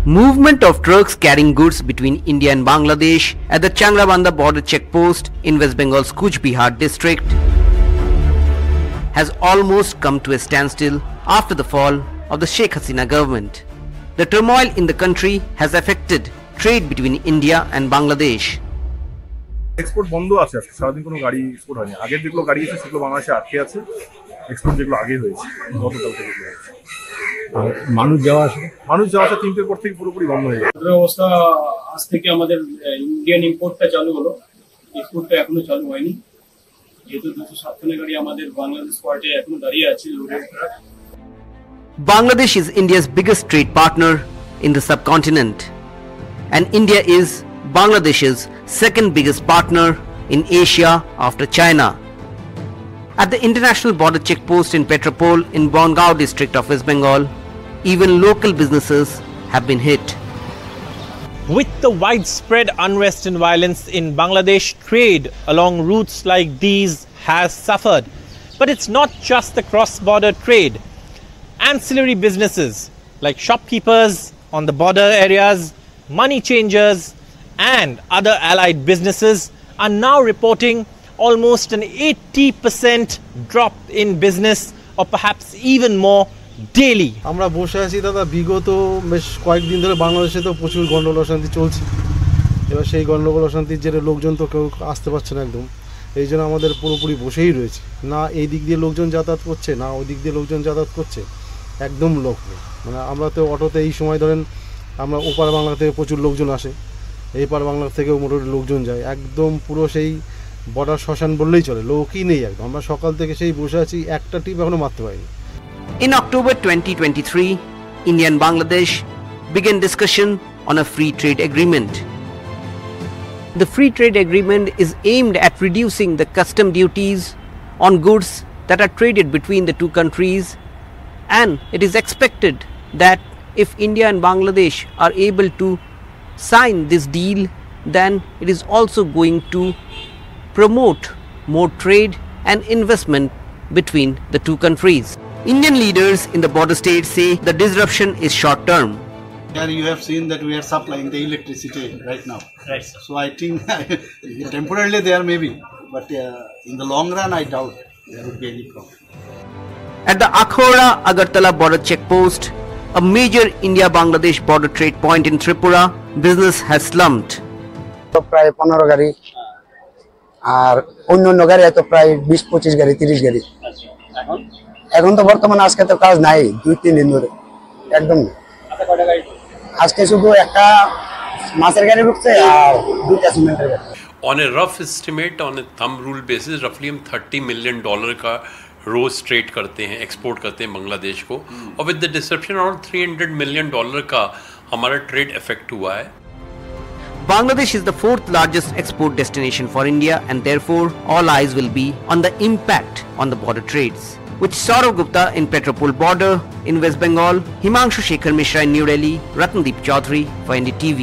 Movement of trucks carrying goods between India and Bangladesh at the Changrabanda border checkpost in West Bengal's Kuch Bihar district has almost come to a standstill after the fall of the Sheikh Hasina government. The turmoil in the country has affected trade between India and Bangladesh. Export বন্ধ আছে আজকে সারাদিন কোনো গাড়ি export হয়নি আগের যেগুলো গাড়ি আছে সেগুলো বাংলাদেশে আটকে আছে এক্সপোর্ট যেগুলো আগে হয়েছে গতকাল থেকে হয়েছে আর মানুষ যাওয়া আসা 3টের পর থেকে পুরোপুরি বন্ধ হয়ে গেছে অবস্থা আজ থেকে আমাদের ইন্ডিয়ান ইম্পোর্টটা চালু হলো এক্সপোর্টটা এখনো চালু হয়নি যেহেতু 207 টনের গাড়ি আমাদের বাংলাদেশ পোর্টে এখনো দাঁড়িয়ে আছে Bangladesh is India's biggest trade partner in the subcontinent, and India is Bangladesh's second biggest partner in Asia after China. At the international border checkpost in Petropol in Bongaon district of West Bengal, even local businesses have been hit. With the widespread unrest and violence in Bangladesh, trade along routes like these has suffered. But it's not just the cross-border trade. Ancillary businesses like shopkeepers on the border areas, money changers and other allied businesses are now reporting almost an 80% drop in business or perhaps even more daily. আমরা বসে আছি দাদা বিগত বেশ কয়েকদিন ধরে বাংলাদেশে তো প্রচুর গন্ডগোল অশান্তি চলছে এবার সেই গন্ডগোল অশান্তির জেরে লোকজন তো কেউ আসতে পারছে না একদম এই জন্য আমাদের পুরোপুরি বসেই রয়েছে না এই দিক দিয়ে লোকজন যাতায়াত করছে না ওই দিক দিয়ে লোকজন যাতায়াত করছে একদম লোক নেই মানে আমরা তো অটোতে এই সময় ধরেন আমরা ওপার বাংলা থেকে প্রচুর লোকজন আসে এই পার বাংলা থেকেও মোটামুটি লোকজন যায় একদম পুরো সেই বর্ডার শ্মশান বললেই চলে লোকই নেই একদম আমরা সকাল থেকে সেই বসে আছি একটা টিপ এখনো মারতে পারিনি In October 2023, India and Bangladesh began discussion on a free trade agreement. The free trade agreement is aimed at reducing the custom duties on goods that are traded between the two countries, and it is expected that if India and Bangladesh are able to sign this deal, then it is also going to promote more trade and investment between the two countries. Indian leaders in the border states say the disruption is short term. Here you have seen that we are supplying the electricity right now. Right, sir. So I think temporarily there may be, but in the long run I doubt there would be any problem. At the Akhora Agartala border checkpost, a major India-Bangladesh border trade point in Tripura, business has slumped. প্রায় 15 গাড়ি আর অন্য গাড়ি তো প্রায় 20-25 গাড়ি 30 গাড়ি এখন তো বর্তমানে আজকে তো কাজ নাই 2-3 দিন ধরে একদম আজকে শুধু একটা মাছের গাড়ি ঢুকছে আর দুইটা সিমেন্টের গাড়ি On a rough estimate, on a thumb rule basis, roughly हम $30 million का रोज ट्रेड करते हैं एक्सपोर्ट करते हैं बांग्लादेश को और with the disruption around $300 million का हमारा ट्रेड इफेक्ट हुआ है Bangladesh is the fourth largest export destination for India, and therefore all eyes will be on the impact on the border trades. With Saurav Gupta in Petropol border in West Bengal, Himanshu Shekhar Mishra in New Delhi, Ratandeep Chaudhary for NDTV.